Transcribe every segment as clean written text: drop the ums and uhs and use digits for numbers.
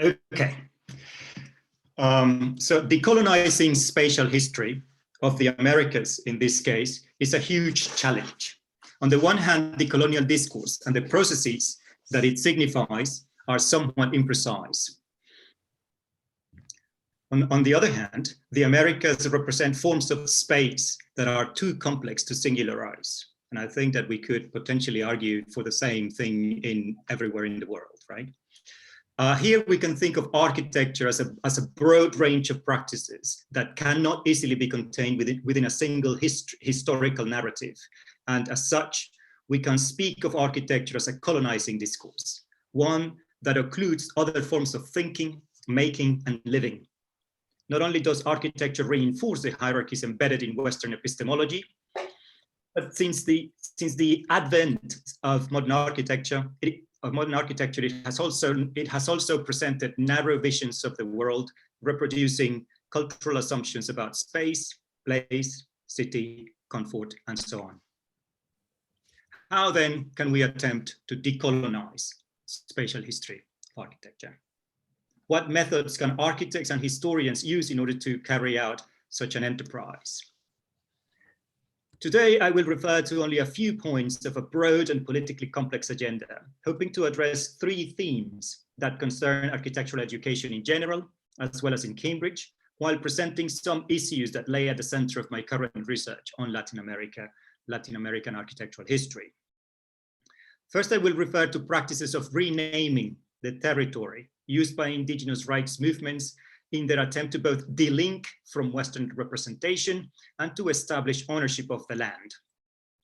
Okay. So decolonizing spatial history of the Americas, in this case, is a huge challenge. On the one hand, the colonial discourse and the processes that it signifies are somewhat imprecise. On the other hand, the Americas represent forms of space that are too complex to singularize. And I think that we could potentially argue for the same thing in everywhere in the world, right? Here we can think of architecture as a broad range of practices that cannot easily be contained within a single historical narrative. And as such, we can speak of architecture as a colonizing discourse, one that includes other forms of thinking, making, and living. Not only does architecture reinforce the hierarchies embedded in Western epistemology, but since the advent of modern architecture, it has also presented narrow visions of the world, reproducing cultural assumptions about space, place, city, comfort, and so on. How then can we attempt to decolonize spatial history of architecture? What methods can architects and historians use in order to carry out such an enterprise? Today, I will refer to only a few points of a broad and politically complex agenda, hoping to address three themes that concern architectural education in general, as well as in Cambridge, while presenting some issues that lay at the center of my current research on Latin American architectural history. First, I will refer to practices of renaming the territory used by indigenous rights movements in their attempt to both delink from Western representation and to establish ownership of the land.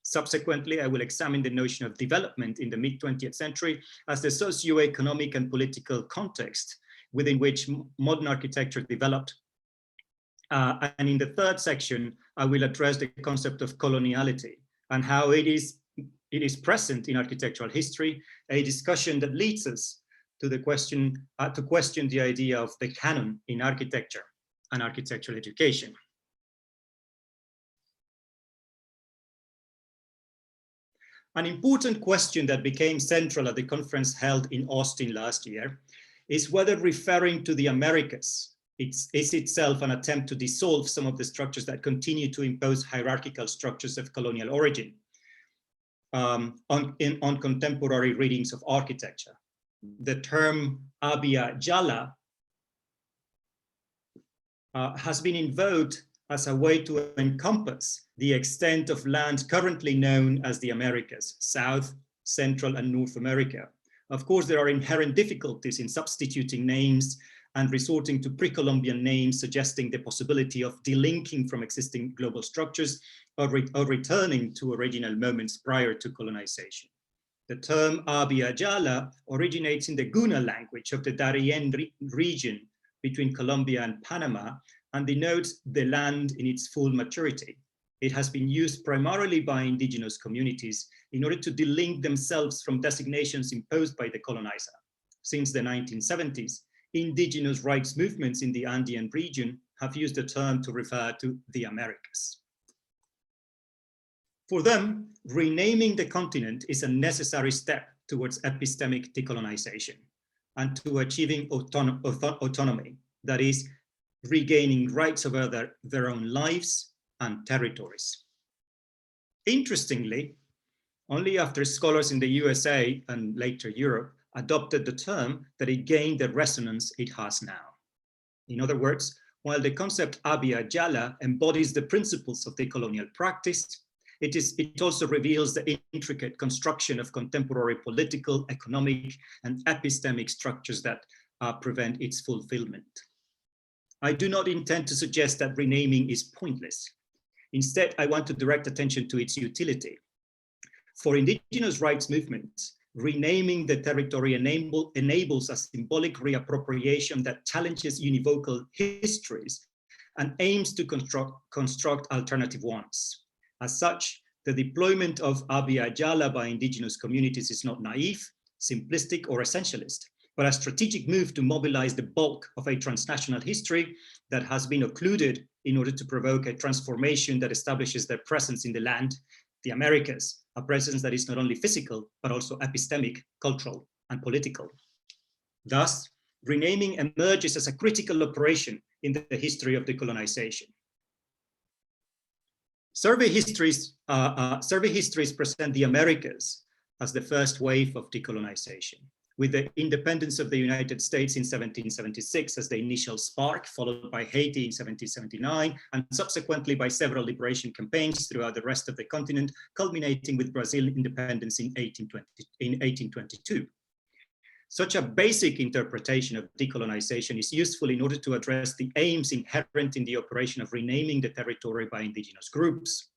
Subsequently, I will examine the notion of development in the mid-20th century as the socio-economic and political context within which modern architecture developed. And in the third section, I will address the concept of coloniality and how it is present in architectural history, a discussion that leads us to the question to question the idea of the canon in architecture and architectural education. An important question that became central at the conference held in Austin last year is whether referring to the Americas is itself an attempt to dissolve some of the structures that continue to impose hierarchical structures of colonial origin on contemporary readings of architecture. The term abia jala has been invoked as a way to encompass the extent of land currently known as the Americas, South, Central, and North America. Of course, there are inherent difficulties in substituting names and resorting to pre-Columbian names, suggesting the possibility of delinking from existing global structures or returning to original moments prior to colonization. The term abia jala originates in the Guna language of the Darien region between Colombia and Panama and denotes the land in its full maturity. It has been used primarily by indigenous communities in order to delink themselves from designations imposed by the colonizer. Since the 1970s, indigenous rights movements in the Andean region have used the term to refer to the Americas. For them, renaming the continent is a necessary step towards epistemic decolonization and to achieving autonomy, that is, regaining rights over their own lives and territories. Interestingly, only after scholars in the USA and later Europe adopted the term that it gained the resonance it has now. In other words, while the concept abia jala embodies the principles of decolonial practice, it also reveals the intricate construction of contemporary political, economic, and epistemic structures that prevent its fulfillment. I do not intend to suggest that renaming is pointless. Instead, I want to direct attention to its utility. For indigenous rights movements, renaming the territory enables a symbolic reappropriation that challenges univocal histories and aims to construct alternative ones. As such, the deployment of abia jala by indigenous communities is not naive, simplistic, or essentialist, but a strategic move to mobilize the bulk of a transnational history that has been occluded in order to provoke a transformation that establishes their presence in the land, the Americas, a presence that is not only physical, but also epistemic, cultural, and political. Thus, renaming emerges as a critical operation in the history of decolonization. Survey histories present the Americas as the first wave of decolonization, with the independence of the United States in 1776 as the initial spark, followed by Haiti in 1779, and subsequently by several liberation campaigns throughout the rest of the continent, culminating with Brazil independence in 1822. Such a basic interpretation of decolonization is useful in order to address the aims inherent in the operation of renaming the territory by indigenous groups,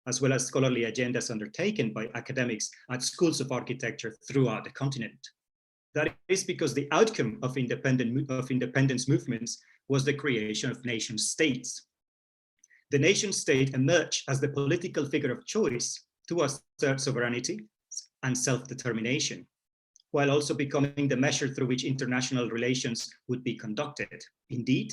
as well as scholarly agendas undertaken by academics at schools of architecture throughout the continent. That is because the outcome of independence movements was the creation of nation states. The nation state emerged as the political figure of choice to assert sovereignty and self-determination, while also becoming the measure through which international relations would be conducted. Indeed,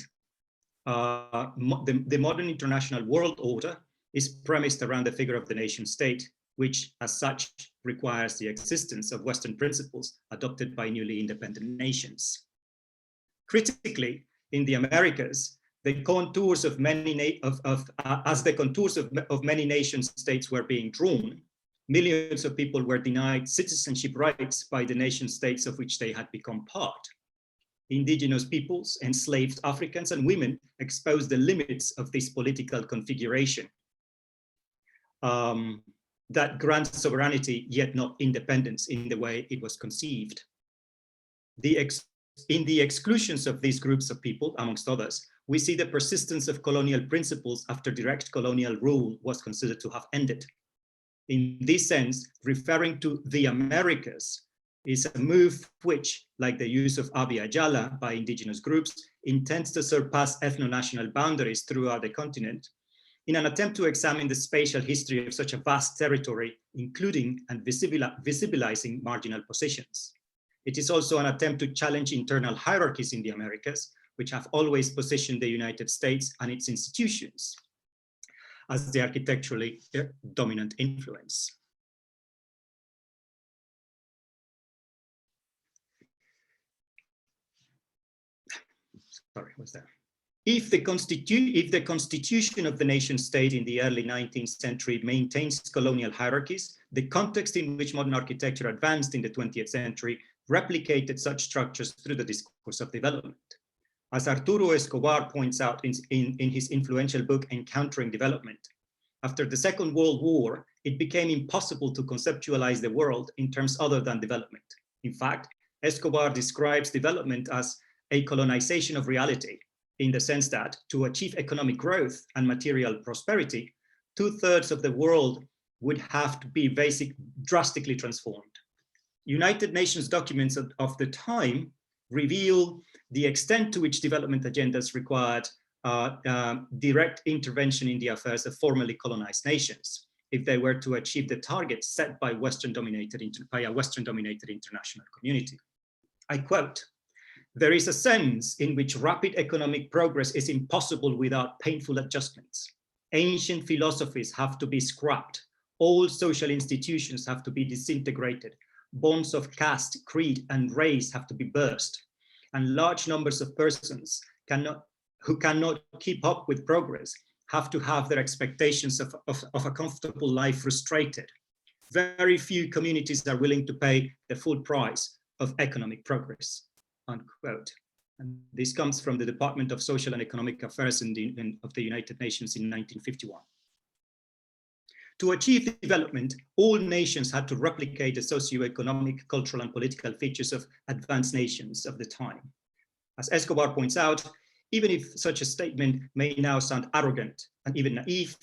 the modern international world order is premised around the figure of the nation state, which as such requires the existence of Western principles adopted by newly independent nations. Critically, in the Americas, the contours of many nation states were being drawn, millions of people were denied citizenship rights by the nation states of which they had become part. Indigenous peoples, enslaved Africans and women exposed the limits of this political configuration that grants sovereignty yet not independence in the way it was conceived. In the exclusions of these groups of people, amongst others, we see the persistence of colonial principles after direct colonial rule was considered to have ended. In this sense, referring to the Americas is a move which, like the use of Abya Yala by indigenous groups, intends to surpass ethno-national boundaries throughout the continent in an attempt to examine the spatial history of such a vast territory, including and visibilizing marginal positions. It is also an attempt to challenge internal hierarchies in the Americas, which have always positioned the United States and its institutions as the architecturally dominant influence. Sorry, what's that? If the constitution of the nation state in the early 19th century maintains colonial hierarchies, the context in which modern architecture advanced in the 20th century replicated such structures through the discourse of development. As Arturo Escobar points out in his influential book, Encountering Development, after the Second World War, it became impossible to conceptualize the world in terms other than development. In fact, Escobar describes development as a colonization of reality, in the sense that to achieve economic growth and material prosperity, 2/3 of the world would have to be drastically transformed. United Nations documents of the time reveal the extent to which development agendas required direct intervention in the affairs of formerly colonized nations if they were to achieve the targets set by a Western-dominated international community. I quote, "There is a sense in which rapid economic progress is impossible without painful adjustments. Ancient philosophies have to be scrapped. Old social institutions have to be disintegrated. Bonds of caste, creed, and race have to be burst. And large numbers of persons who cannot keep up with progress have to have their expectations of a comfortable life frustrated. Very few communities are willing to pay the full price of economic progress." Unquote. And this comes from the Department of Social and Economic Affairs of the United Nations in 1951. To achieve development, all nations had to replicate the socioeconomic, cultural, and political features of advanced nations of the time. As Escobar points out, even if such a statement may now sound arrogant and even naive,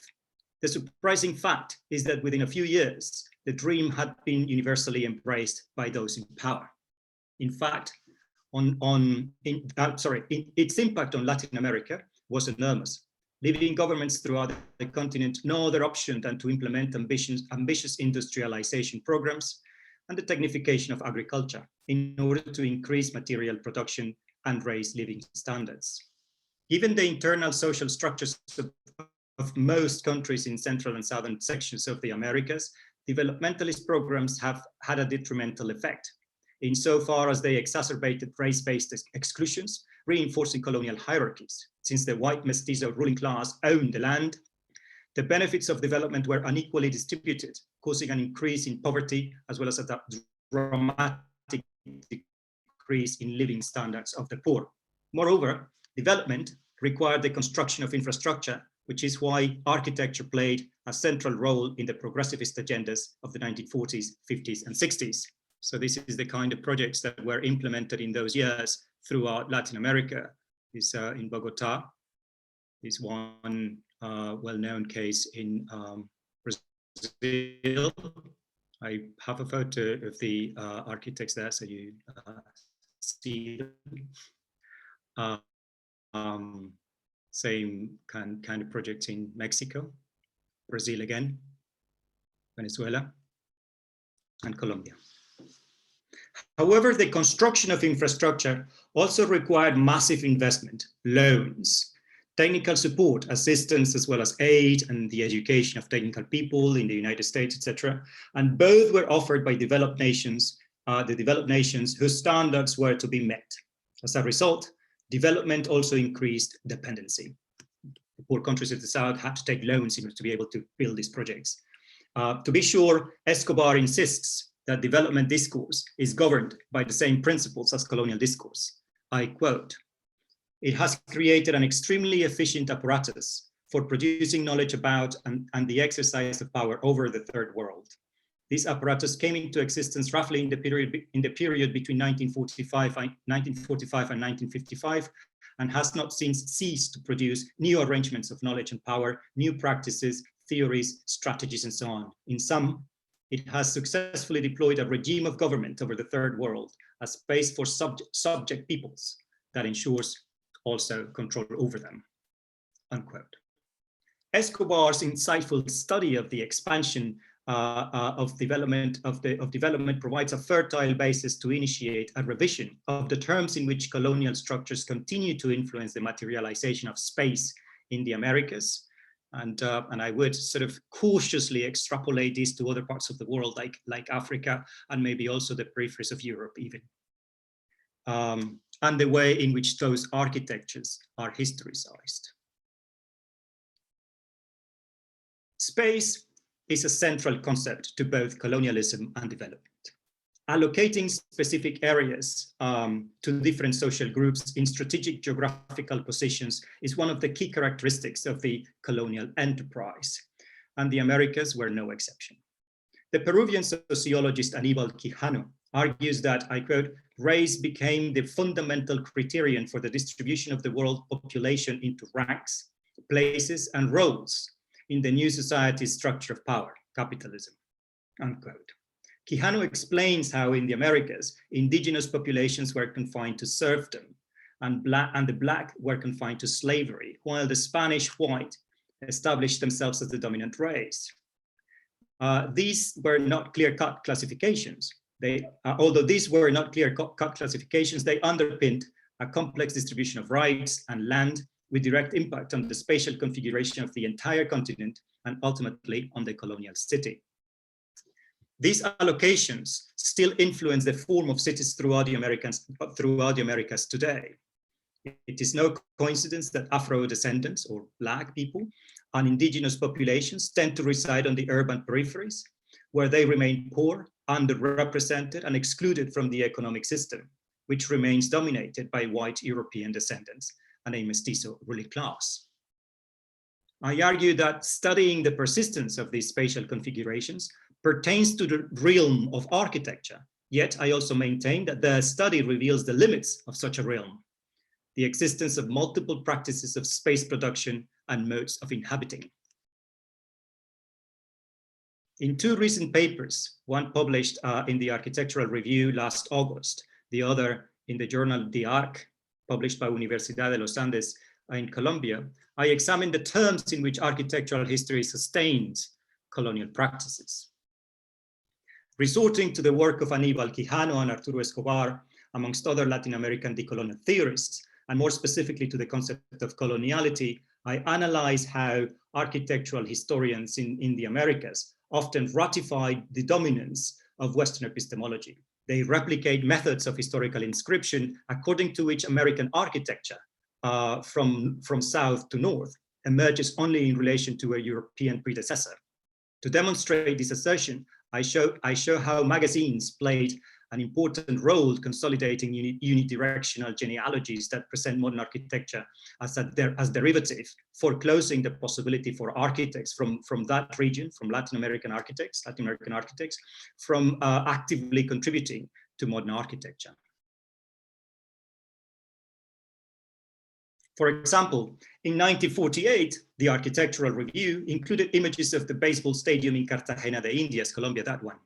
the surprising fact is that within a few years, the dream had been universally embraced by those in power. In fact, its impact on Latin America was enormous, leaving governments throughout the continent no other option than to implement ambitious industrialization programs and the technification of agriculture in order to increase material production and raise living standards. Given the internal social structures of most countries in central and southern sections of the Americas, developmentalist programs have had a detrimental effect. insofar as they exacerbated race-based exclusions, reinforcing colonial hierarchies. Since the white mestizo ruling class owned the land, the benefits of development were unequally distributed, causing an increase in poverty as well as a dramatic decrease in living standards of the poor. Moreover, development required the construction of infrastructure, which is why architecture played a central role in the progressivist agendas of the 1940s, 50s, and 60s. So this is the kind of projects that were implemented in those years throughout Latin America. Is in Bogota, is one well-known case in Brazil. I have a photo of the architects there, so you see them. Same kind of project in Mexico, Brazil again, Venezuela, and Colombia. However, the construction of infrastructure also required massive investment, loans, technical support, assistance, as well as aid and the education of technical people in the United States, etc. And both were offered by developed nations, the developed nations whose standards were to be met. As a result, development also increased dependency. The poor countries of the South had to take loans in order to be able to build these projects. To be sure, Escobar insists that development discourse is governed by the same principles as colonial discourse. I quote, "It has created an extremely efficient apparatus for producing knowledge about and the exercise of power over the third world. This apparatus came into existence roughly in the period between 1945 and 1955 and has not since ceased to produce new arrangements of knowledge and power, new practices, theories, strategies, and so on. In sum, it has successfully deployed a regime of government over the third world, a space for subject peoples that ensures also control over them," unquote. Escobar's insightful study of the expansion of development provides a fertile basis to initiate a revision of the terms in which colonial structures continue to influence the materialization of space in the Americas. And I would sort of cautiously extrapolate this to other parts of the world, like Africa, and maybe also the peripheries of Europe even. And the way in which those architectures are historicized. Space is a central concept to both colonialism and development. Allocating specific areas to different social groups in strategic geographical positions is one of the key characteristics of the colonial enterprise, and the Americas were no exception. The Peruvian sociologist Aníbal Quijano argues that, I quote, "race became the fundamental criterion for the distribution of the world population into ranks, places, and roles in the new society's structure of power, capitalism," unquote. Quijano explains how in the Americas, indigenous populations were confined to serfdom and the Black were confined to slavery, while the Spanish white established themselves as the dominant race. These were not clear-cut classifications. Although these were not clear-cut classifications, they underpinned a complex distribution of rights and land with direct impact on the spatial configuration of the entire continent and ultimately on the colonial city. These allocations still influence the form of cities throughout the Americas today. It is no coincidence that Afro-descendants or Black people and indigenous populations tend to reside on the urban peripheries, where they remain poor, underrepresented, and excluded from the economic system, which remains dominated by white European descendants and a mestizo ruling class. I argue that studying the persistence of these spatial configurations pertains to the realm of architecture, yet I also maintain that the study reveals the limits of such a realm, the existence of multiple practices of space production and modes of inhabiting. In two recent papers, one published in the Architectural Review last August, the other in the journal The Arc, published by Universidad de los Andes in Colombia, I examined the terms in which architectural history sustains colonial practices. Resorting to the work of Aníbal Quijano and Arturo Escobar, amongst other Latin American decolonial theorists, and more specifically to the concept of coloniality, I analyze how architectural historians in the Americas often ratified the dominance of Western epistemology, They replicate methods of historical inscription according to which American architecture from south to north emerges only in relation to a European predecessor. To demonstrate this assertion, I show how magazines played an important role consolidating unidirectional genealogies that present modern architecture as derivative, foreclosing the possibility for architects from that region, from Latin American architects, from actively contributing to modern architecture. For example, in 1948, the Architectural Review included images of the baseball stadium in Cartagena de Indias, Colombia, that one.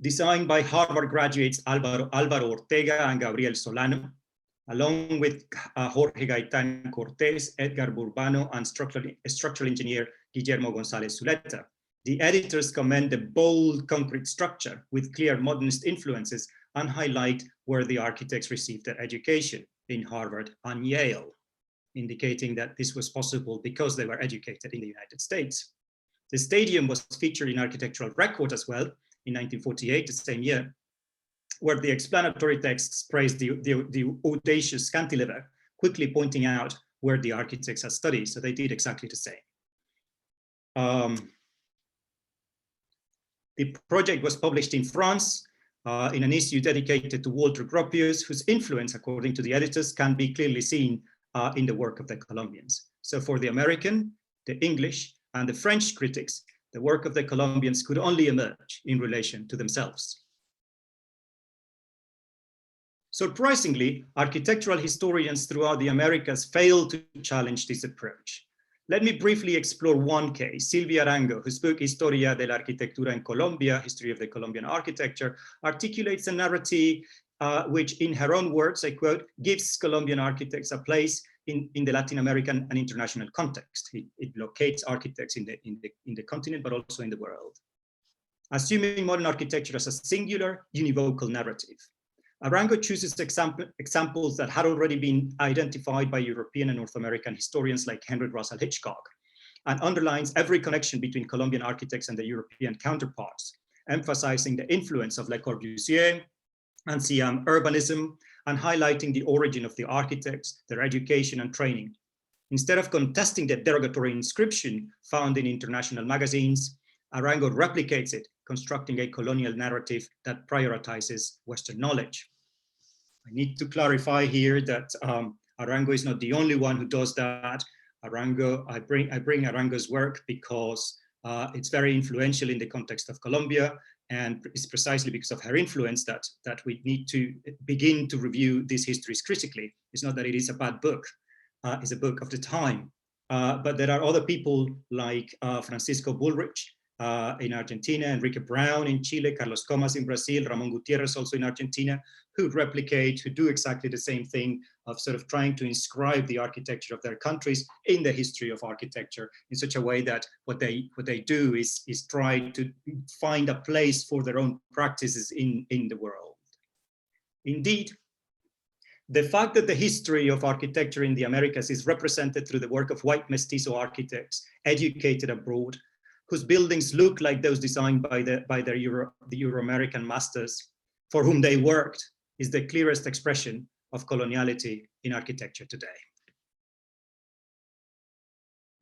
Designed by Harvard graduates Álvaro Ortega and Gabriel Solano, along with Jorge Gaitán Cortés, Edgar Burbano, and structural engineer Guillermo González Zuleta. The editors commend the bold concrete structure with clear modernist influences and highlight where the architects received their education, in Harvard and Yale, indicating that this was possible because they were educated in the United States. The stadium was featured in architectural record as well in 1948, the same year, where the explanatory texts praised the audacious cantilever, quickly pointing out where the architects had studied. So they did exactly the same. The project was published in France in an issue dedicated to Walter Gropius, whose influence, according to the editors, can be clearly seen in the work of the Colombians. So for the American, the English, and the French critics, the work of the Colombians could only emerge in relation to themselves. Surprisingly, architectural historians throughout the Americas failed to challenge this approach. Let me briefly explore one case. Silvia Arango, whose book Historia de la Arquitectura en Colombia, History of the Colombian Architecture, articulates a narrative which, in her own words, I quote, gives Colombian architects a place in the Latin American and international context. It locates architects in the continent, but also in the world. Assuming modern architecture as a singular, univocal narrative. Arango chooses examples that had already been identified by European and North American historians like Henry Russell Hitchcock, and underlines every connection between Colombian architects and their European counterparts, emphasizing the influence of Le Corbusier and Siam urbanism, and highlighting the origin of the architects, their education and training. Instead of contesting the derogatory inscription found in international magazines, Arango replicates it, constructing a colonial narrative that prioritizes Western knowledge. I need to clarify here that Arango is not the only one who does that. I bring Arango's work because it's very influential in the context of Colombia, and it's precisely because of her influence that we need to begin to review these histories critically. It's not that it is a bad book, it's a book of the time. But there are other people like Francisco Bullrich in Argentina, Enrique Brown in Chile, Carlos Comas in Brazil, Ramon Gutierrez also in Argentina, who replicate, who do exactly the same thing of sort of trying to inscribe the architecture of their countries in the history of architecture in such a way that what they do is try to find a place for their own practices in the world. Indeed, the fact that the history of architecture in the Americas is represented through the work of white mestizo architects educated abroad, whose buildings look like those designed by the Euro-American masters for whom they worked, is the clearest expression of coloniality in architecture today.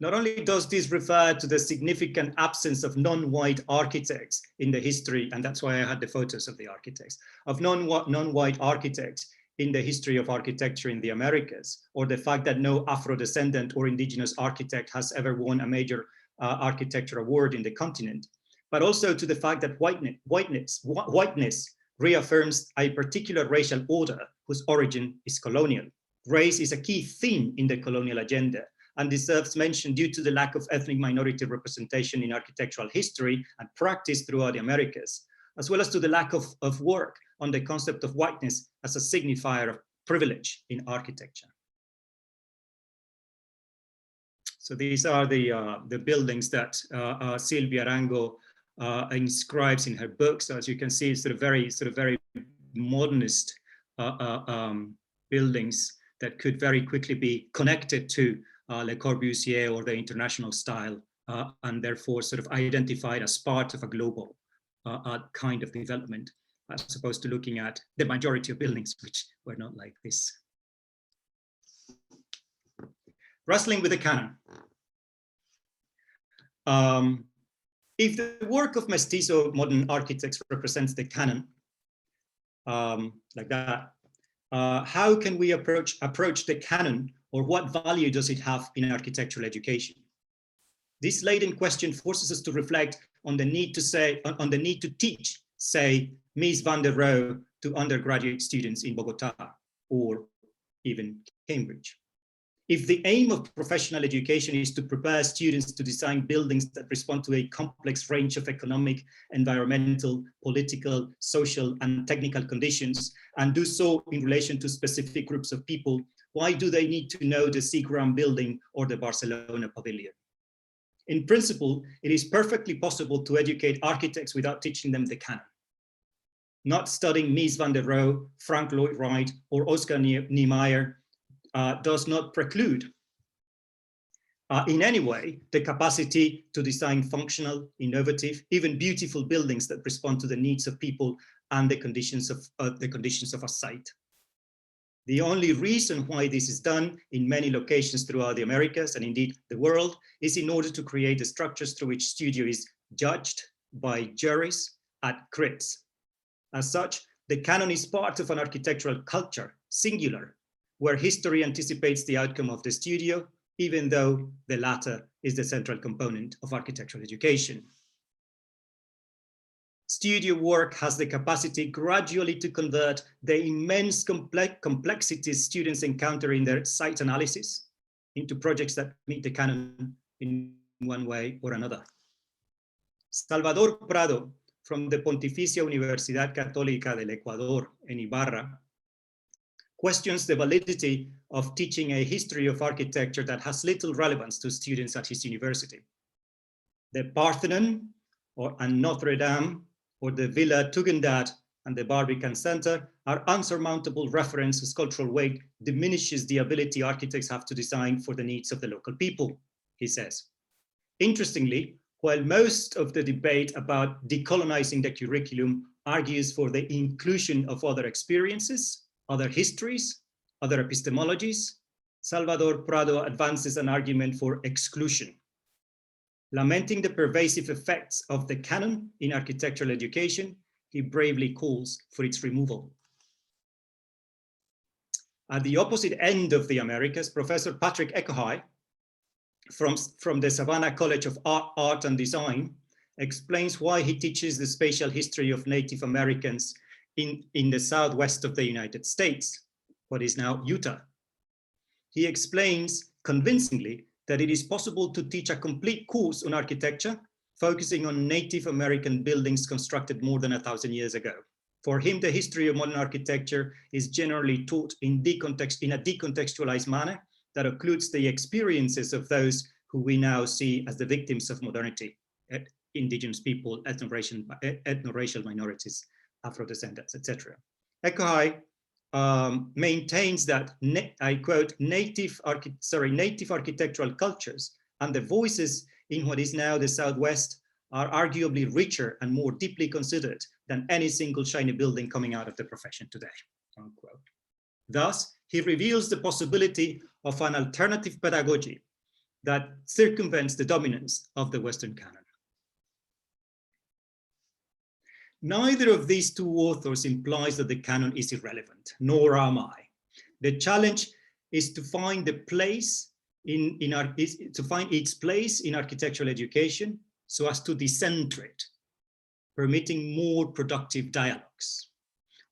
Not only does this refer to the significant absence of non-white architects in the history, and that's why I had the photos of the architects, of non-white architects in the history of architecture in the Americas, or the fact that no Afro-descendant or indigenous architect has ever won a major architecture award in the continent, but also to the fact that whiteness reaffirms a particular racial order whose origin is colonial. Race is a key theme in the colonial agenda and deserves mention due to the lack of ethnic minority representation in architectural history and practice throughout the Americas, as well as to the lack of work on the concept of whiteness as a signifier of privilege in architecture. So these are the buildings that Silvia Arango inscribes in her book. So as you can see, it's very modernist buildings that could very quickly be connected to Le Corbusier or the international style, and therefore sort of identified as part of a global kind of development. as opposed to looking at the majority of buildings, which were not like this. Wrestling with the canon. If the work of mestizo modern architects represents the canon, like that, how can we approach the canon, or what value does it have in architectural education? This latent question forces us to reflect on the need to teach, say, Mies van der Rohe to undergraduate students in Bogota or even Cambridge. If the aim of professional education is to prepare students to design buildings that respond to a complex range of economic, environmental, political, social, and technical conditions, and do so in relation to specific groups of people, why do they need to know the Seagram building or the Barcelona pavilion? In principle, it is perfectly possible to educate architects without teaching them the canon. Not studying Mies van der Rohe, Frank Lloyd Wright, or Oscar Niemeyer does not preclude in any way the capacity to design functional, innovative, even beautiful buildings that respond to the needs of people and the conditions of a site. The only reason why this is done in many locations throughout the Americas, and indeed the world, is in order to create the structures through which studio is judged by juries at crits. As such, the canon is part of an architectural culture, singular, where history anticipates the outcome of the studio, even though the latter is the central component of architectural education. Studio work has the capacity gradually to convert the immense complexities students encounter in their site analysis into projects that meet the canon in one way or another. Salvador Prado, from the Pontificia Universidad Católica del Ecuador in Ibarra, questions the validity of teaching a history of architecture that has little relevance to students at his university. The Parthenon and Notre Dame, or the Villa Tugendhat and the Barbican Center are unsurmountable reference whose cultural weight diminishes the ability architects have to design for the needs of the local people, he says. Interestingly, while most of the debate about decolonizing the curriculum argues for the inclusion of other experiences, other histories, other epistemologies, Salvador Prado advances an argument for exclusion. Lamenting the pervasive effects of the canon in architectural education, he bravely calls for its removal. At the opposite end of the Americas, Professor Patrick Echohigh from the Savannah College of Art and Design explains why he teaches the spatial history of Native Americans in the southwest of the United States, what is now Utah. He explains convincingly that it is possible to teach a complete course on architecture, focusing on Native American buildings constructed more than 1,000 years ago. For him, the history of modern architecture is generally taught in a decontextualized manner that occludes the experiences of those who we now see as the victims of modernity, indigenous people, ethno-racial minorities, Afro-descendants, etc. Echohigh maintains that, I quote, native architectural cultures and the voices in what is now the Southwest are arguably richer and more deeply considered than any single shiny building coming out of the profession today, unquote. Thus, he reveals the possibility of an alternative pedagogy that circumvents the dominance of the Western canon. Neither of these two authors implies that the canon is irrelevant, nor am I. The challenge is to find the place to find its place in architectural education so as to decenter it, permitting more productive dialogues.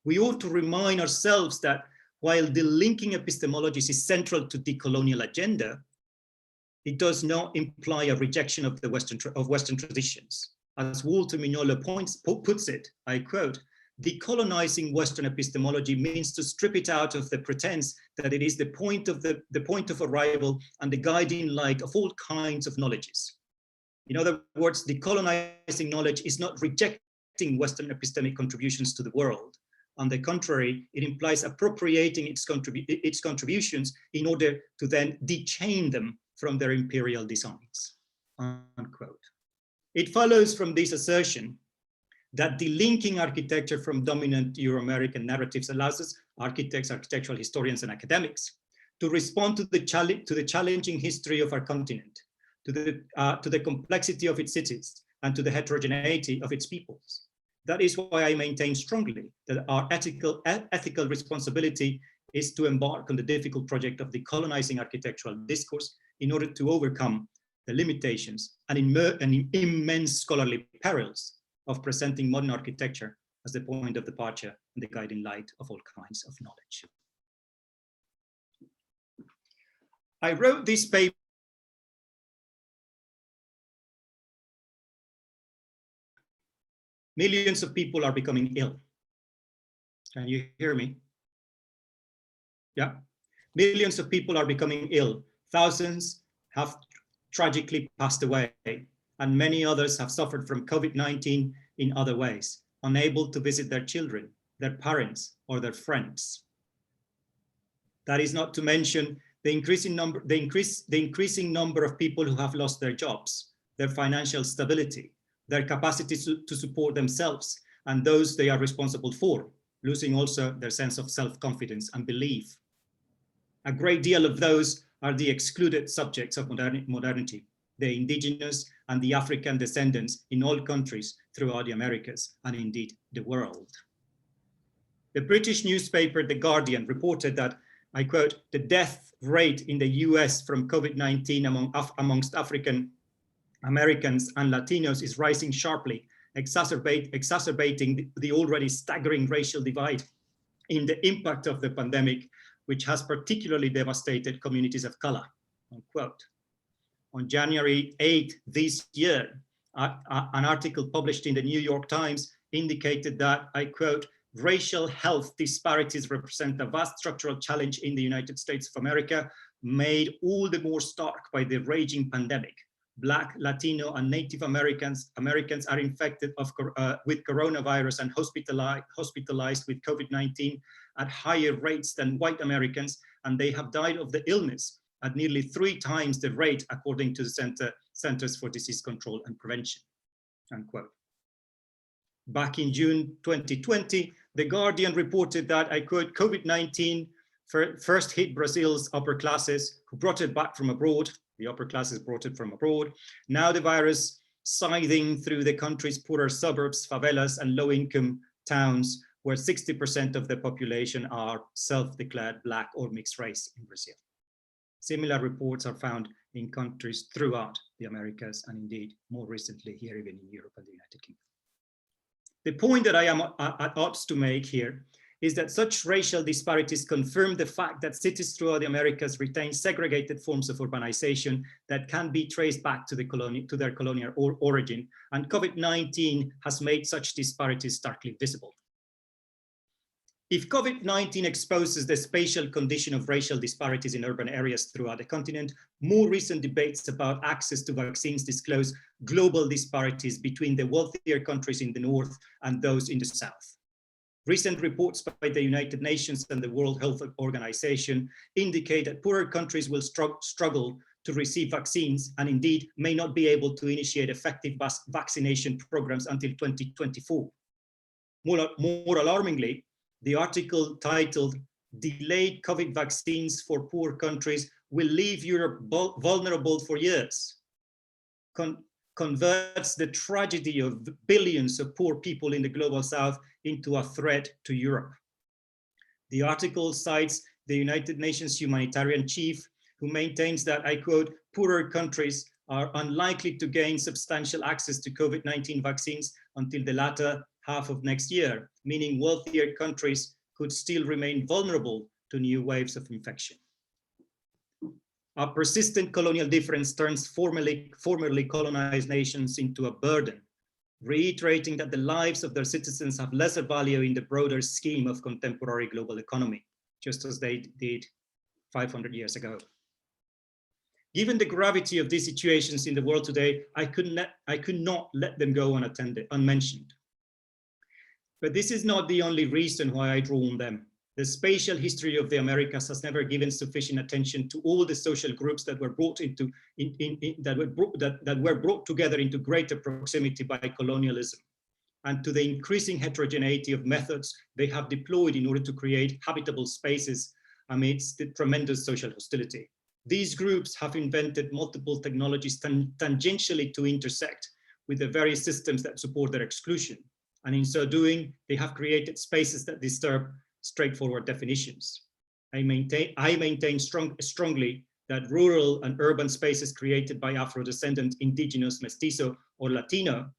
We ought to remind ourselves that while delinking epistemologies is central to the colonial agenda, it does not imply a rejection of Western traditions. As Walter Mignolo puts it, I quote, decolonizing Western epistemology means to strip it out of the pretense that it is the point of arrival and the guiding light of all kinds of knowledges. In other words, decolonizing knowledge is not rejecting Western epistemic contributions to the world. On the contrary, it implies appropriating its contributions in order to then dechain them from their imperial designs, unquote. It follows from this assertion that delinking architecture from dominant Euro-American narratives allows us, architects, architectural historians, and academics, to respond to the challenging history of our continent, to the complexity of its cities, and to the heterogeneity of its peoples. That is why I maintain strongly that our ethical responsibility is to embark on the difficult project of decolonizing architectural discourse in order to overcome the limitations and immense scholarly perils of presenting modern architecture as the point of departure and the guiding light of all kinds of knowledge. I wrote this paper millions of people are becoming ill. Can you hear me? Yeah. Millions of people are becoming ill. Thousands have tragically passed away, and many others have suffered from COVID-19 in other ways, unable to visit their children, their parents, or their friends. That is not to mention the increasing number of people who have lost their jobs, their financial stability, their capacity to support themselves and those they are responsible for, losing also their sense of self-confidence and belief. A great deal of those are the excluded subjects of modernity, the indigenous and the African descendants in all countries throughout the Americas and indeed the world. The British newspaper The Guardian reported that, I quote, the death rate in the US from COVID-19 amongst African Americans and Latinos is rising sharply, exacerbating the already staggering racial divide in the impact of the pandemic, which has particularly devastated communities of color, unquote. On January 8th this year, an article published in the New York Times indicated that, I quote, racial health disparities represent a vast structural challenge in the United States of America, made all the more stark by the raging pandemic. Black, Latino, and Native Americans are infected with coronavirus and hospitalized with COVID-19 at higher rates than white Americans, and they have died of the illness at nearly 3 times the rate, according to the Centers for Disease Control and Prevention, unquote. Back in June 2020, The Guardian reported that, I quote, COVID-19 first hit Brazil's upper classes, who brought it back from abroad. The upper classes brought it from abroad. Now the virus scything through the country's poorer suburbs, favelas, and low-income towns, where 60% of the population are self-declared Black or mixed race in Brazil. Similar reports are found in countries throughout the Americas, and indeed more recently here even in Europe and the United Kingdom. The point that I am at odds to make here is that such racial disparities confirm the fact that cities throughout the Americas retain segregated forms of urbanization that can be traced back to their colonial origin, and COVID-19 has made such disparities starkly visible. If COVID-19 exposes the spatial condition of racial disparities in urban areas throughout the continent, more recent debates about access to vaccines disclose global disparities between the wealthier countries in the north and those in the south. Recent reports by the United Nations and the World Health Organization indicate that poorer countries will struggle to receive vaccines, and indeed may not be able to initiate effective vaccination programs until 2024. More alarmingly, the article titled "Delayed COVID Vaccines for Poor Countries Will Leave Europe Vulnerable for Years" converts the tragedy of billions of poor people in the global south into a threat to Europe. The article cites the United Nations humanitarian chief, who maintains that, I quote, poorer countries are unlikely to gain substantial access to COVID-19 vaccines until the latter half of next year, meaning wealthier countries could still remain vulnerable to new waves of infection. A persistent colonial difference turns formerly colonized nations into a burden, reiterating that the lives of their citizens have lesser value in the broader scheme of contemporary global economy, just as they did 500 years ago. Given the gravity of these situations in the world today, I could not let them go unmentioned. But this is not the only reason why I draw on them. The spatial history of the Americas has never given sufficient attention to all the social groups that were brought together into greater proximity by colonialism. and to the increasing heterogeneity of methods they have deployed in order to create habitable spaces amidst the tremendous social hostility. These groups have invented multiple technologies tangentially to intersect with the various systems that support their exclusion. And in so doing, they have created spaces that disturb straightforward definitions. I maintain strongly that rural and urban spaces created by Afro-descendant, indigenous, mestizo, or Latino,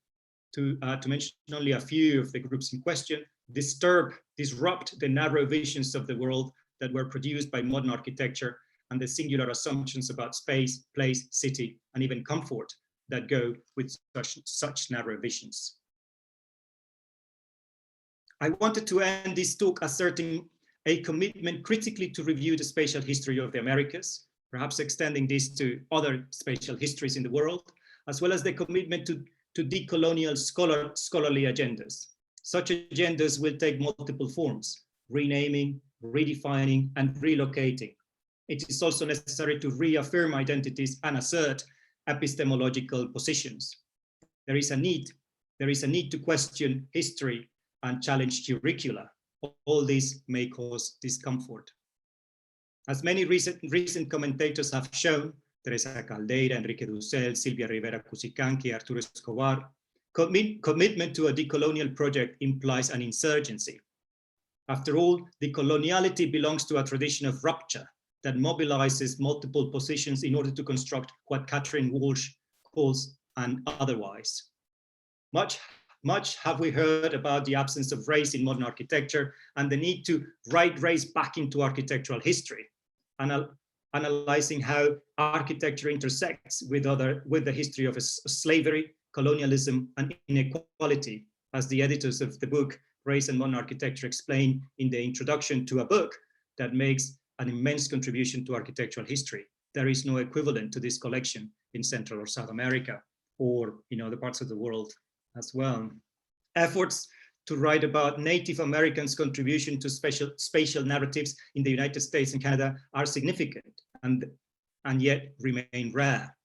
to mention only a few of the groups in question, disrupt the narrow visions of the world that were produced by modern architecture and the singular assumptions about space, place, city, and even comfort that go with such narrow visions. I wanted to end this talk asserting a commitment critically to review the spatial history of the Americas, perhaps extending this to other spatial histories in the world, as well as the commitment to decolonial scholarly agendas. Such agendas will take multiple forms: renaming, redefining, and relocating. It is also necessary to reaffirm identities and assert epistemological positions. There is a need to question history and challenge curricula. All this may cause discomfort. As many recent commentators have shown, Teresa Caldeira, Enrique Dussel, Silvia Rivera Cusicanqui, Arturo Escobar, commitment to a decolonial project implies an insurgency. After all, decoloniality belongs to a tradition of rupture that mobilizes multiple positions in order to construct what Catherine Walsh calls an otherwise. Much have we heard about the absence of race in modern architecture and the need to write race back into architectural history, analyzing how architecture intersects with the history of slavery, colonialism, and inequality, as the editors of the book Race and Modern Architecture explain in the introduction to a book that makes an immense contribution to architectural history. There is no equivalent to this collection in Central or South America or in other parts of the world as well. Efforts to write about Native Americans' contribution to spatial narratives in the United States and Canada are significant and yet remain rare.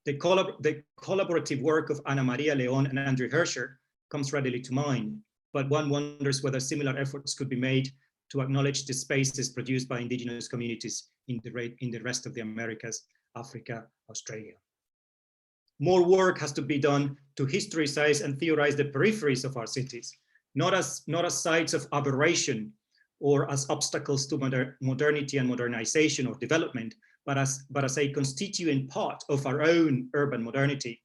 The collaborative work of Ana Maria León and Andrew Herscher comes readily to mind, but one wonders whether similar efforts could be made to acknowledge the spaces produced by indigenous communities in the rest of the Americas, Africa, Australia. More work has to be done to historicize and theorize the peripheries of our cities, not as sites of aberration or as obstacles to modernity and modernization or development, but as a constituent part of our own urban modernity.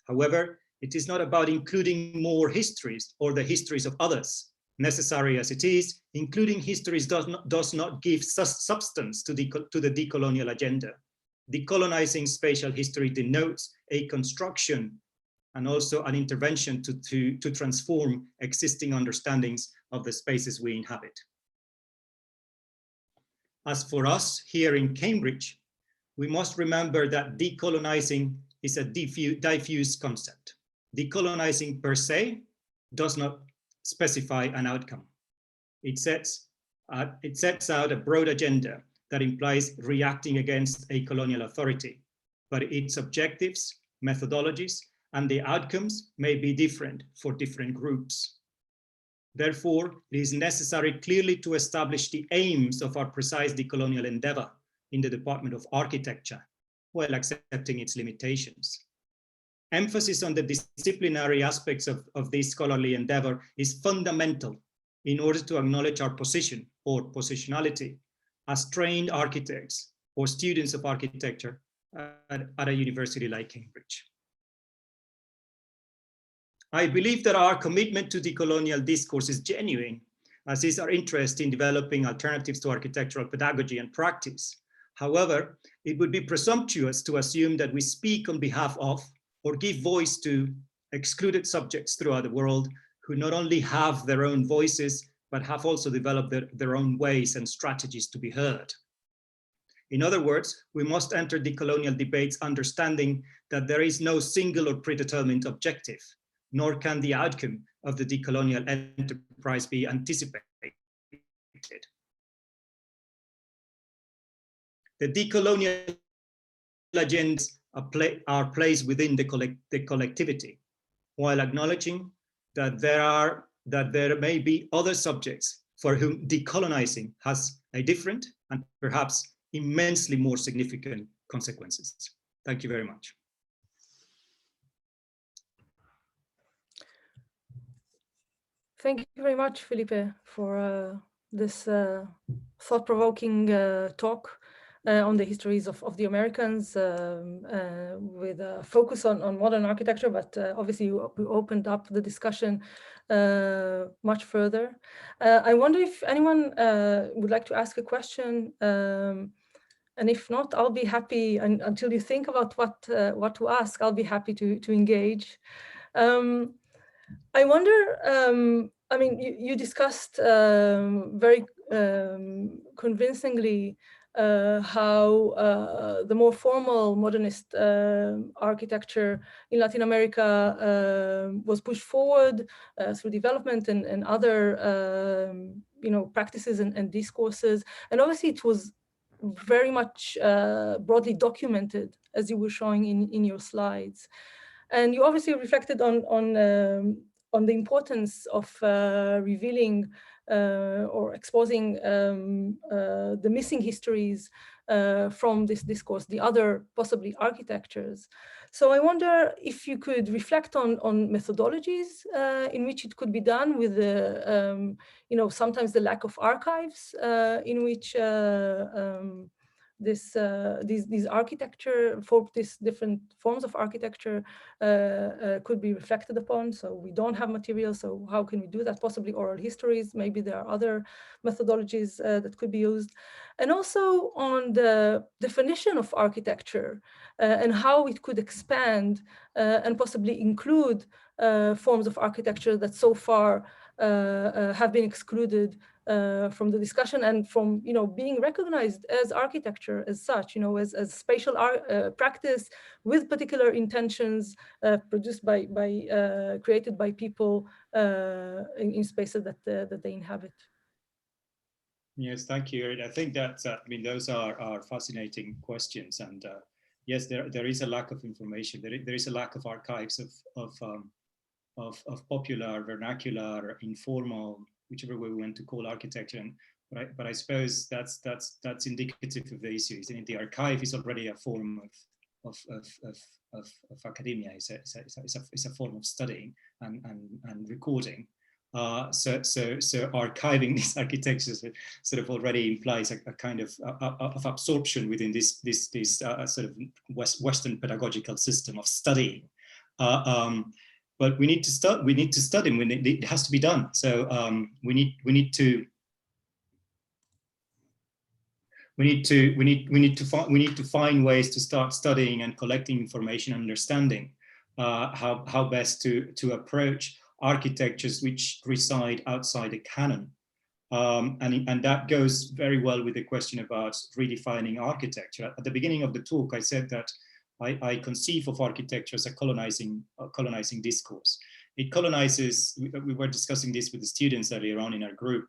However, it is not about including more histories or the histories of others. Necessary as it is, including histories does not give substance to the decolonial agenda. Decolonizing spatial history denotes a construction and also an intervention to transform existing understandings of the spaces we inhabit. As for us here in Cambridge, we must remember that decolonizing is a diffuse concept. Decolonizing per se does not specify an outcome. It sets out a broad agenda that implies reacting against a colonial authority, but its objectives, methodologies, and the outcomes may be different for different groups. Therefore, it is necessary clearly to establish the aims of our precise decolonial endeavor in the Department of Architecture, while accepting its limitations. Emphasis on the disciplinary aspects of this scholarly endeavor is fundamental in order to acknowledge our position or positionality as trained architects or students of architecture at a university like Cambridge. I believe that our commitment to decolonial discourse is genuine, as is our interest in developing alternatives to architectural pedagogy and practice. However, it would be presumptuous to assume that we speak on behalf of or give voice to excluded subjects throughout the world who not only have their own voices, but have also developed their own ways and strategies to be heard. In other words, we must enter decolonial debates understanding that there is no single or predetermined objective, nor can the outcome of the decolonial enterprise be anticipated. The decolonial agendas are placed within the collectivity, while acknowledging that there may be other subjects for whom decolonizing has a different and perhaps immensely more significant consequences. Thank you very much. Thank you very much, Felipe, for this thought-provoking talk on the histories of the Americans, with a focus on modern architecture, but obviously you opened up the discussion much further. I wonder if anyone would like to ask a question, and if not, I'll be happy, and until you think about what to ask, I'll be happy to engage. I wonder, I mean, you discussed very convincingly how the more formal modernist architecture in Latin America was pushed forward through development and other practices and discourses. And obviously it was very much broadly documented, as you were showing in your slides. And you obviously reflected on the importance of revealing or exposing the missing histories from this discourse, the other possibly architectures. So I wonder if you could reflect on methodologies in which it could be done with the, sometimes the lack of archives in which these architecture, for these different forms of architecture could be reflected upon. So we don't have material, so how can we do that? Possibly oral histories, maybe there are other methodologies that could be used. And also on the definition of architecture and how it could expand and possibly include forms of architecture that so far have been excluded from the discussion and from being recognized as architecture as such, as spatial practice with particular intentions produced created by people in spaces that they inhabit. Yes, thank you. I think that those are fascinating questions, and yes, there is a lack of information. There is a lack of archives of popular, vernacular, informal, whichever way we want to call architecture. But I suppose that's indicative of the issue. Isn't it? The archive is already a form of academia. It's a form of studying and recording. So archiving these architectures sort of already implies a kind of absorption within this sort of Western pedagogical system of studying. But we need to study. It has to be done. So we need to find ways to start studying and collecting information, understanding how best to approach architectures which reside outside the canon. And that goes very well with the question about redefining architecture. At the beginning of the talk, I said that I conceive of architecture as a colonizing discourse. It colonizes, we were discussing this with the students earlier on in our group,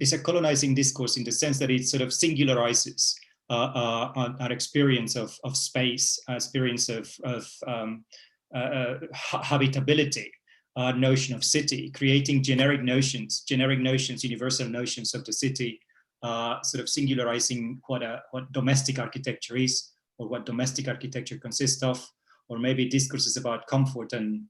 it's a colonizing discourse in the sense that it sort of singularizes our experience of space, our experience of habitability, notion of city, creating generic notions, universal notions of the city, sort of singularizing what domestic architecture is, or what domestic architecture consists of, or maybe discourses about comfort and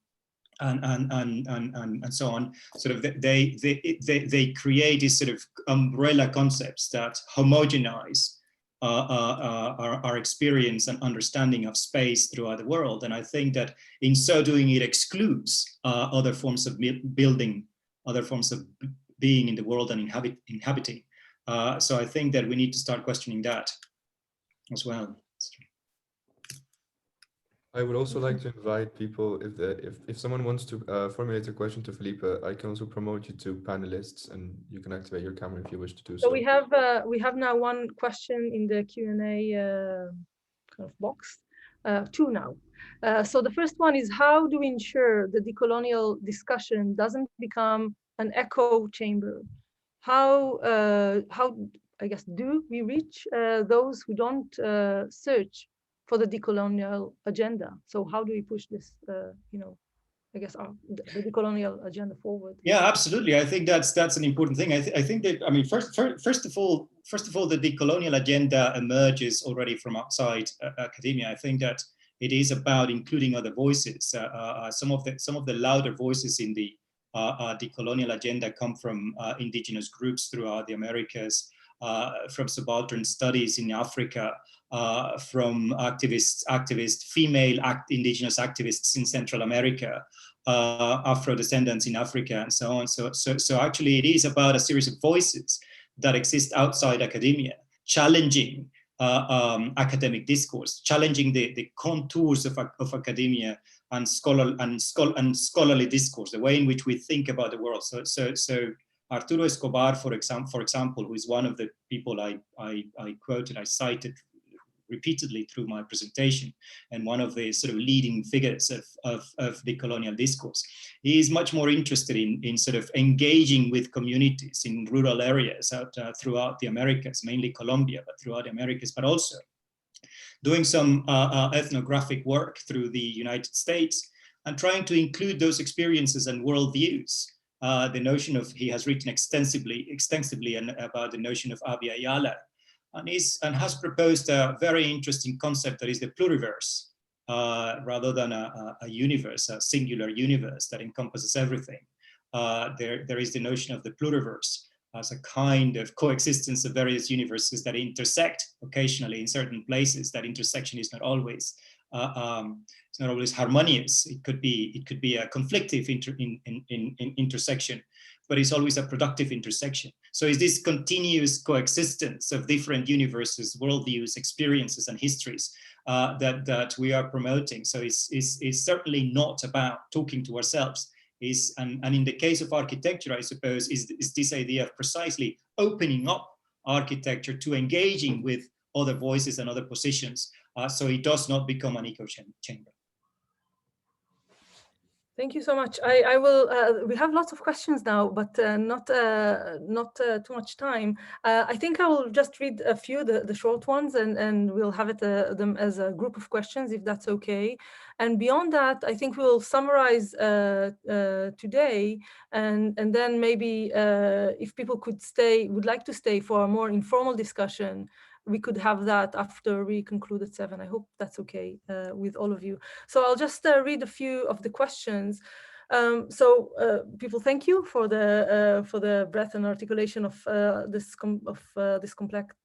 so on. Sort of they create these sort of umbrella concepts that homogenize our experience and understanding of space throughout the world. And I think that in so doing, it excludes other forms of building, other forms of being in the world and inhabiting. So I think that we need to start questioning that as well. I would also like to invite people, if someone wants to formulate a question to Felipe, I can also promote you to panelists, and you can activate your camera if you wish to do so. So we have now one question in the Q&A kind of box, two now. So the first one is, how do we ensure the decolonial discussion doesn't become an echo chamber? How I guess do we reach those who don't search for the decolonial agenda? So how do we push this, I guess, the decolonial agenda forward? Yeah, absolutely. I think that's an important thing. I think that, I mean, first of all, the decolonial agenda emerges already from outside academia. I think that it is about including other voices. Some of the louder voices in the decolonial agenda come from indigenous groups throughout the Americas, from subaltern studies in Africa, from female indigenous activists in Central America, Afro descendants in Africa, and so on. So actually, it is about a series of voices that exist outside academia, challenging academic discourse, challenging the contours of academia and scholarly discourse, the way in which we think about the world. So Arturo Escobar, for example, who is one of the people I quoted, I cited repeatedly through my presentation, and one of the sort of leading figures of decolonial discourse. He is much more interested in sort of engaging with communities in rural areas throughout the Americas, mainly Colombia, but throughout the Americas, but also doing some ethnographic work through the United States and trying to include those experiences and worldviews. The notion of, he has written extensively about the notion of Abya Yala, and has proposed a very interesting concept that is the pluriverse, rather than a universe, a singular universe that encompasses everything. There is the notion of the pluriverse as a kind of coexistence of various universes that intersect occasionally in certain places. That intersection is not always harmonious. It could be a conflictive intersection, but it's always a productive intersection. So it's this continuous coexistence of different universes, worldviews, experiences, and histories that we are promoting. So it's certainly not about talking to ourselves. And in the case of architecture, I suppose, is this idea of precisely opening up architecture to engaging with other voices and other positions, so it does not become an echo chamber. Thank you so much. I will. We have lots of questions now, but not too much time. I think I will just read a few, the short ones, and we'll have them as a group of questions, if that's okay. And beyond that, I think we'll summarize today, and then maybe if people would like to stay for a more informal discussion, we could have that after we conclude at 7. I hope that's okay with all of you. So I'll just read a few of the questions. People, thank you for the breadth and articulation of this complex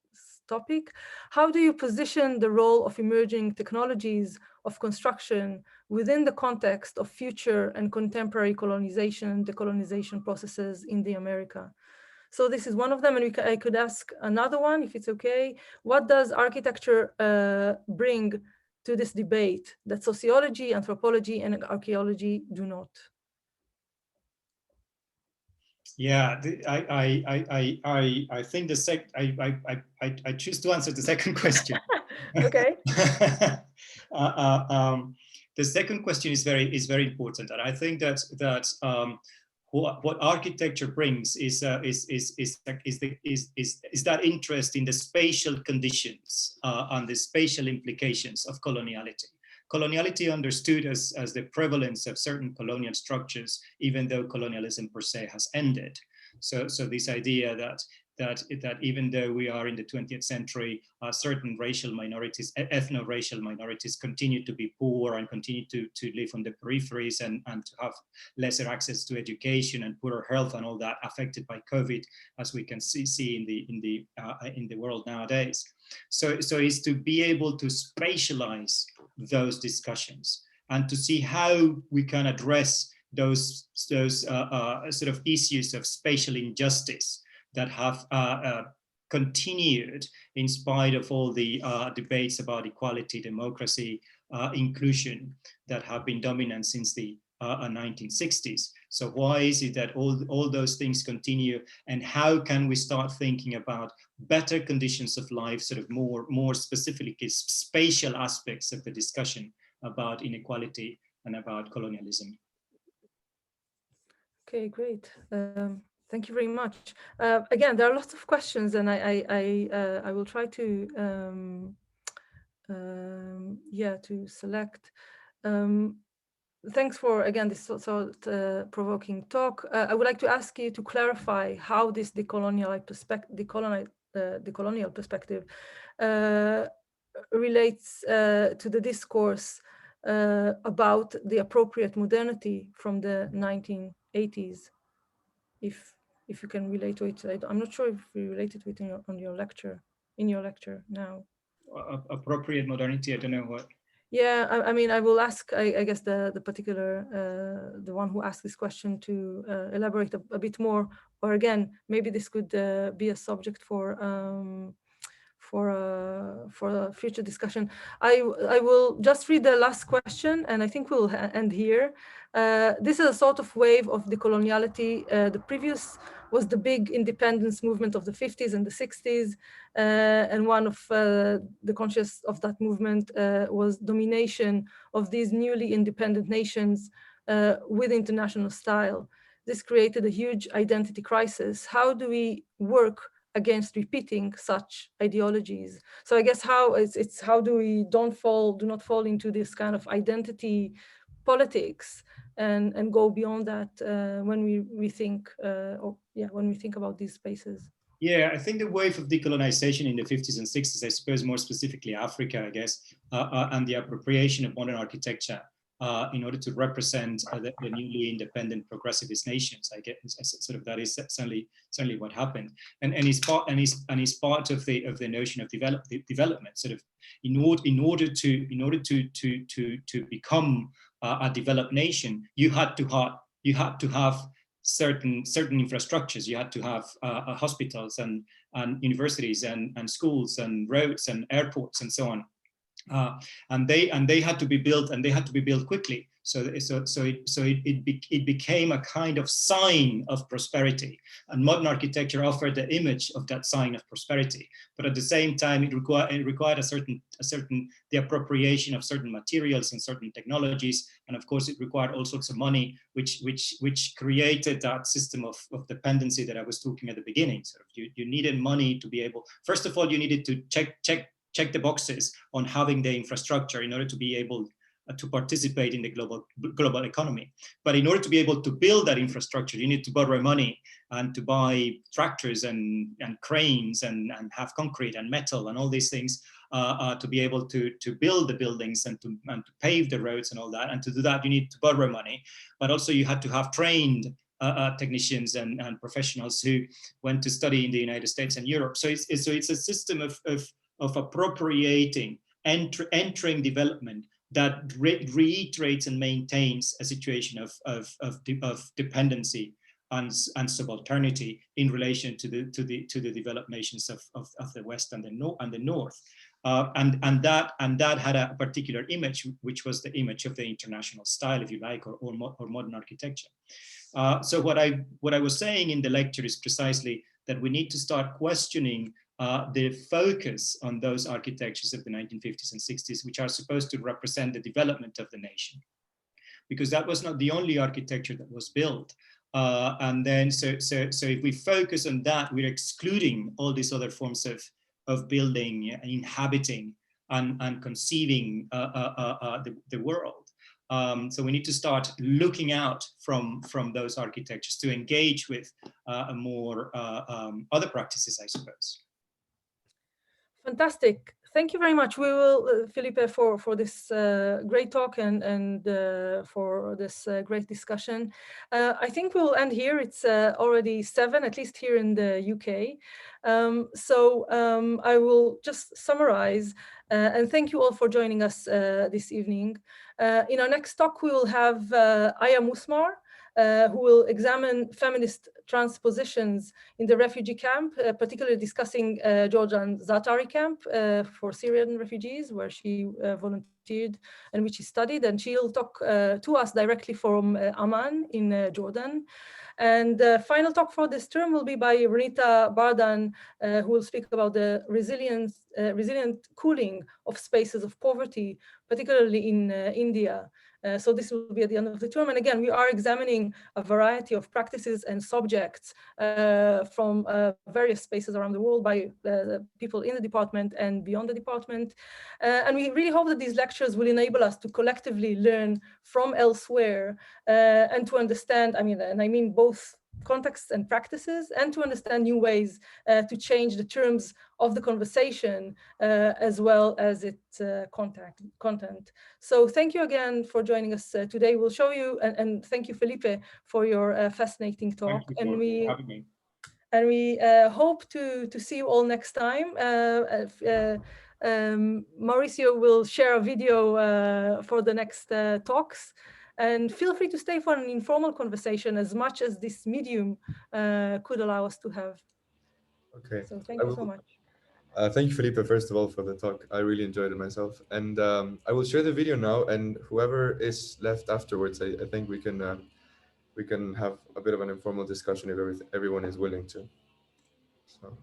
topic. How do you position the role of emerging technologies of construction within the context of future and contemporary colonization and decolonization processes in the America? So this is one of them, and I could ask another one, if it's okay. What does architecture bring to this debate that sociology, anthropology, and archaeology do not? Yeah, I think I choose to answer the second question. Okay. The second question is very important, and I think that what architecture brings is that interest in the spatial conditions and the spatial implications of coloniality. Coloniality understood as the prevalence of certain colonial structures, even though colonialism per se has ended. So this idea that even though we are in the 20th century, certain racial minorities, ethno-racial minorities, continue to be poor and continue to live on the peripheries and to have lesser access to education and poorer health and all that, affected by COVID, as we can see in the world nowadays. So it's to be able to spatialize those discussions and to see how we can address those sort of issues of spatial injustice that have continued in spite of all the debates about equality, democracy, inclusion that have been dominant since the 1960s. So why is it that all those things continue, and how can we start thinking about better conditions of life, sort of more specifically spatial aspects of the discussion about inequality and about colonialism? Okay, great. Thank you very much. Again, there are lots of questions, and I will try to to select. thanks for, again, this provoking talk. I would like to ask you to clarify how this decolonial perspective relates to the discourse about the appropriate modernity from the 1980s. If you can relate to it, I'm not sure if you related to it in your lecture now. Appropriate modernity, I don't know what. Yeah, I mean, I will ask, I guess, the particular, the one who asked this question to elaborate a bit more, or again, maybe this could be a subject for a future discussion. I will just read the last question, and I think we'll end here. This is a sort of wave of decoloniality. The previous was the big independence movement of the 50s and the 60s, and one of the conscious of that movement was domination of these newly independent nations with international style. This created a huge identity crisis. How do we work against repeating such ideologies? So I guess it's how do we do not fall into this kind of identity politics and go beyond that when we think when we think about these spaces. Yeah, I think the wave of decolonization in the 50s and 60s, I suppose more specifically Africa, I guess, and the appropriation of modern architecture in order to represent the newly independent progressivist nations. I guess sort of that is certainly what happened, and is part of the notion of development. Sort of in order to become a developed nation, you had to have certain infrastructures. You had to have hospitals and universities and schools and roads and airports and so on. And they had to be built, and they had to be built quickly. So it became a kind of sign of prosperity, and modern architecture offered the image of that sign of prosperity. But at the same time, it required the appropriation of certain materials and certain technologies, and of course, it required all sorts of money, which created that system of dependency that I was talking at the beginning. So you needed money to be able. First of all, you needed to check the boxes on having the infrastructure in order to be able to participate in the global economy. But in order to be able to build that infrastructure, you need to borrow money and to buy tractors and cranes and have concrete and metal and all these things to be able to build the buildings and to pave the roads and all that. And to do that, you need to borrow money. But also you had to have trained technicians and professionals who went to study in the United States and Europe. So it's a system of appropriating, entering development that reiterates and maintains a situation of dependency and subalternity in relation to the developed nations of the West and the North, and that had a particular image, which was the image of the international style, if you like, or modern architecture. So what I was saying in the lecture is precisely that we need to start questioning the focus on those architectures of the 1950s and 60s, which are supposed to represent the development of the nation, because that was not the only architecture that was built. And then, so if we focus on that, we're excluding all these other forms of building, and inhabiting, and conceiving the world. So we need to start looking out from those architectures to engage with more other practices, I suppose. Fantastic. Thank you very much. We will, Felipe, for this great talk and for this great discussion. I think we'll end here. It's already 7, at least here in the UK. I will just summarize and thank you all for joining us this evening. In our next talk, we will have Aya Musmar, who will examine feminist transpositions in the refugee camp, particularly discussing Georgian Zatari camp for Syrian refugees, where she volunteered and which she studied. And she'll talk to us directly from Amman in Jordan. And the final talk for this term will be by Renita Bardan, who will speak about the resilient cooling of spaces of poverty, particularly in India. So this will be at the end of the term. And again, we are examining a variety of practices and subjects from various spaces around the world by people in the department and beyond the department. And we really hope that these lectures will enable us to collectively learn from elsewhere and to understand, I mean both contexts and practices, and to understand new ways to change the terms of the conversation as well as its content. So thank you again for joining us today. We'll show you, and thank you, Felipe, for your fascinating talk. Thank you for having me. And we hope to see you all next time. Mauricio will share a video for the next talks. And feel free to stay for an informal conversation as much as this medium could allow us to have. Okay. So thank you so much. Thank you, Felipe, first of all, for the talk. I really enjoyed it myself. And I will share the video now, and whoever is left afterwards, I think we can have a bit of an informal discussion if everyone is willing to. So.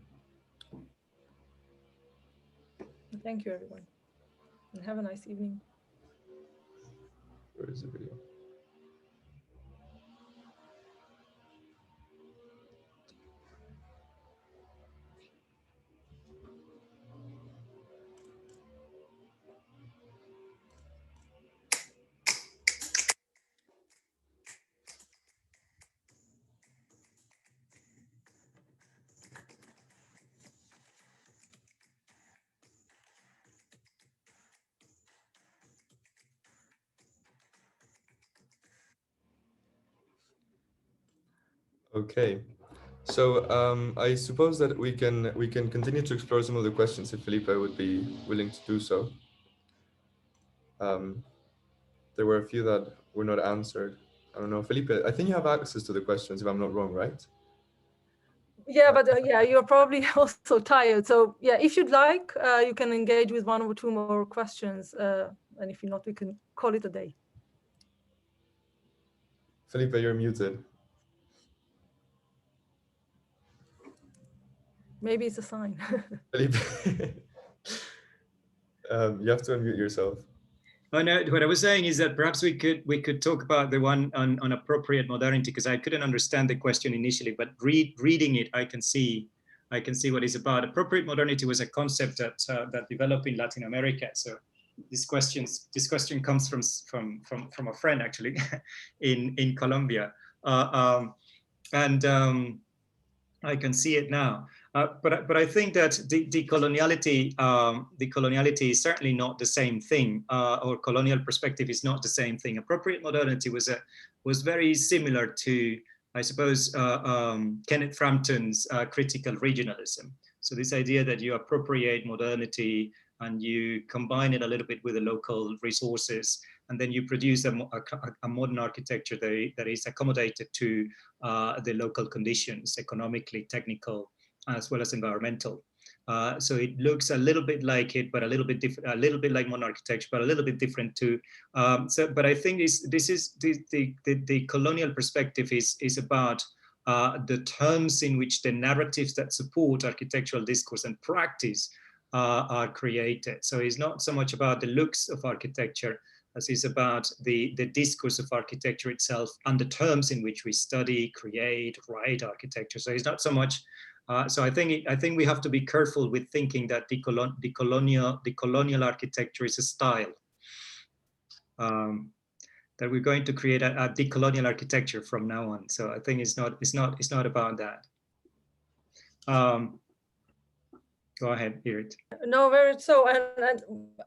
Thank you, everyone, and have a nice evening. Where is the video? Okay, so I suppose that we can continue to explore some of the questions if Felipe would be willing to do so. There were a few that were not answered. I don't know, Felipe, I think you have access to the questions if I'm not wrong, right? Yeah, but yeah, you're probably also tired. So yeah, if you'd like, you can engage with one or two more questions. And if you're not, we can call it a day. Felipe, you're muted. Maybe it's a sign. Felipe, you have to unmute yourself. Oh, no, what I was saying is that perhaps we could talk about the one on appropriate modernity, because I couldn't understand the question initially, but reading it, I can see what it's about. Appropriate modernity was a concept that developed in Latin America. So this question comes from a friend actually in Colombia, and I can see it now. But I think that decoloniality is certainly not the same thing, or colonial perspective is not the same thing. Appropriate modernity was very similar to, I suppose, Kenneth Frampton's critical regionalism. So this idea that you appropriate modernity and you combine it a little bit with the local resources, and then you produce a modern architecture that is accommodated to the local conditions, economically, technical, as well as environmental. So it looks a little bit like it, but a little bit different, a little bit like modern architecture, but a little bit different too. But I think the colonial perspective is about the terms in which the narratives that support architectural discourse and practice are created. So it's not so much about the looks of architecture as is about the discourse of architecture itself and the terms in which we study, create, write architecture. So it's not so much. So I think we have to be careful with thinking that the colonial architecture is a style. That we're going to create a decolonial architecture from now on. So I think it's not about that. Go ahead, Irit. No, very so, and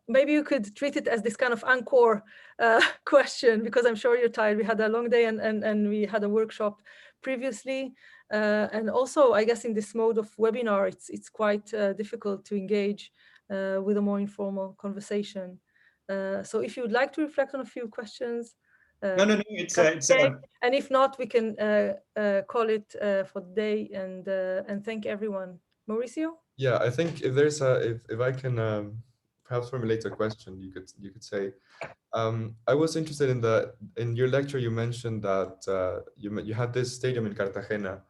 maybe you could treat it as this kind of encore question, because I'm sure you're tired. We had a long day and we had a workshop previously, and also I guess in this mode of webinar, it's quite difficult to engage with a more informal conversation. So if you would like to reflect on a few questions. No, it's and if not, we can call it for the day and thank everyone. Mauricio? Yeah, I think if there's if I can perhaps formulate a question, you could say, I was interested in your lecture. You mentioned that you had this stadium in Cartagena,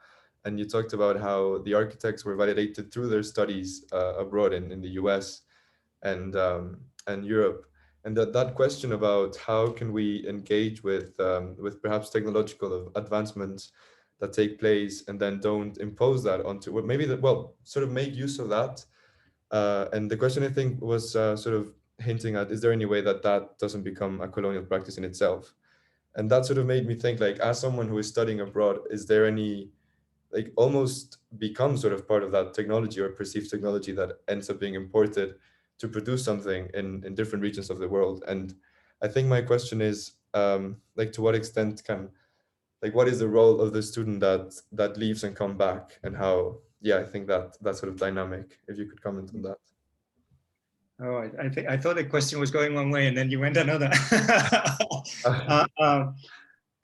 and you talked about how the architects were validated through their studies abroad in the US and Europe. And that question about how can we engage with perhaps technological advancements that take place and then don't impose that onto, well, maybe that, well, sort of make use of that. And the question, I think, was sort of hinting at, is there any way that that doesn't become a colonial practice in itself? And that sort of made me think, like, as someone who is studying abroad, is there any, like, almost become sort of part of that technology or perceived technology that ends up being imported to produce something in different regions of the world? And I think my question is, like, to what extent can, like, what is the role of the student that leaves and come back, and how, yeah, I think that sort of dynamic, if you could comment on that. Oh, I thought the question was going one way and then you went another.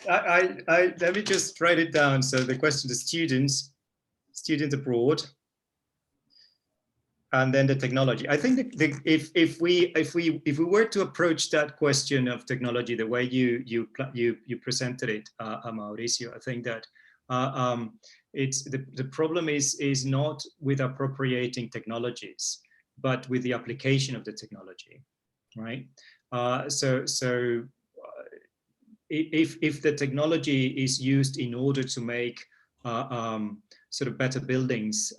Let me just write it down. So the question to students abroad, and then the technology. I think that if we were to approach that question of technology the way you presented it, Mauricio, I think that it's the problem is not with appropriating technologies, but with the application of the technology, right? If the technology is used in order to make sort of better buildings,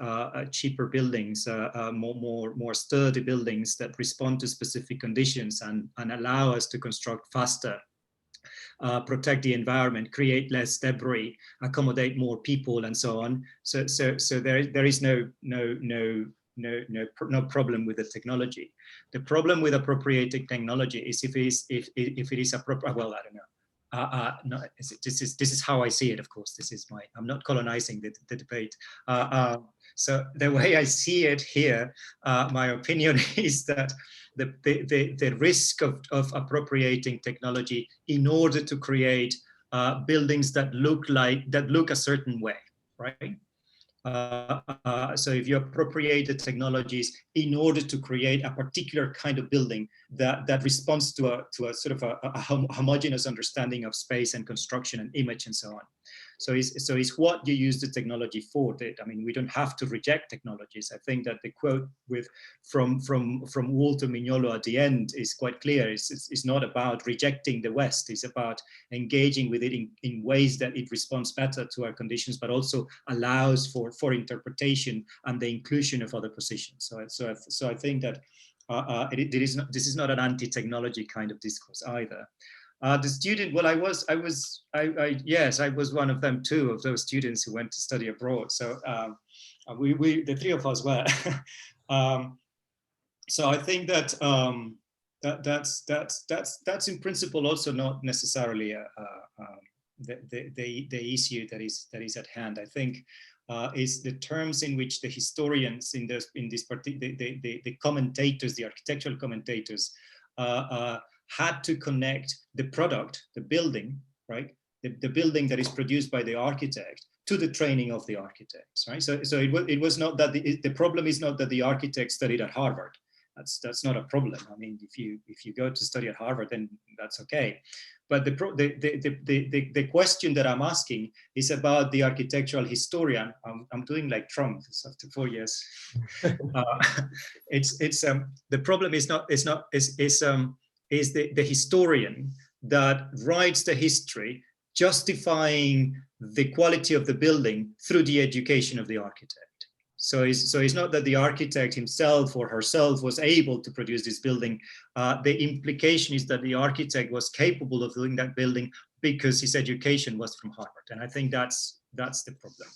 cheaper buildings, more sturdy buildings that respond to specific conditions and allow us to construct faster, protect the environment, create less debris, accommodate more people, and so on. So there is no problem with the technology. The problem with appropriating technology is if it is appropriate. Well, I don't know. No, this is how I see it. Of course, I'm not colonizing the debate. So the way I see it here, my opinion is that the risk of appropriating technology in order to create buildings that look a certain way, right? So if you appropriate the technologies in order to create a particular kind of building that responds to a sort of a homogeneous understanding of space and construction and image and so on. So it's what you use the technology for. I mean, we don't have to reject technologies. I think that the quote from Walter Mignolo at the end is quite clear. It's not about rejecting the West. It's about engaging with it in ways that it responds better to our conditions, but also allows for interpretation and the inclusion of other positions. So I think that this is not an anti-technology kind of discourse either. The student, well, yes, I was one of them too, of those students who went to study abroad. So the three of us were. So I think that that's in principle also not necessarily the issue that is at hand. I think is the terms in which the historians the commentators, the architectural commentators, had to connect the product, the building, right? The building that is produced by the architect to the training of the architects, right? So it was not that the problem is not that the architect studied at Harvard. That's not a problem. I mean, if you go to study at Harvard, then that's okay. But the question that I'm asking is about the architectural historian. I'm doing like Trump after 4 years. The problem is the historian that writes the history justifying the quality of the building through the education of the architect. So it's not that the architect himself or herself was able to produce this building. The implication is that the architect was capable of doing that building because his education was from Harvard. And I think that's the problem.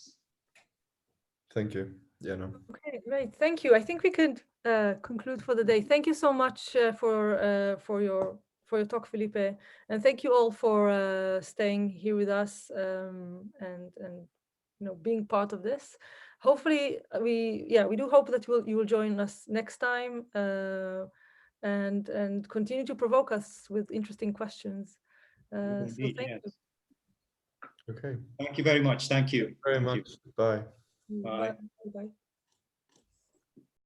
Thank you. Yeah, no. Okay, great. Thank you. I think we could conclude for the day. Thank you so much for your talk, Felipe, and thank you all for staying here with us and being part of this. Hopefully, we do hope that you will join us next time and continue to provoke us with interesting questions. Indeed, so thank yes. you. Okay. Thank you very much. Thank you. Very much. Bye. Bye. Bye.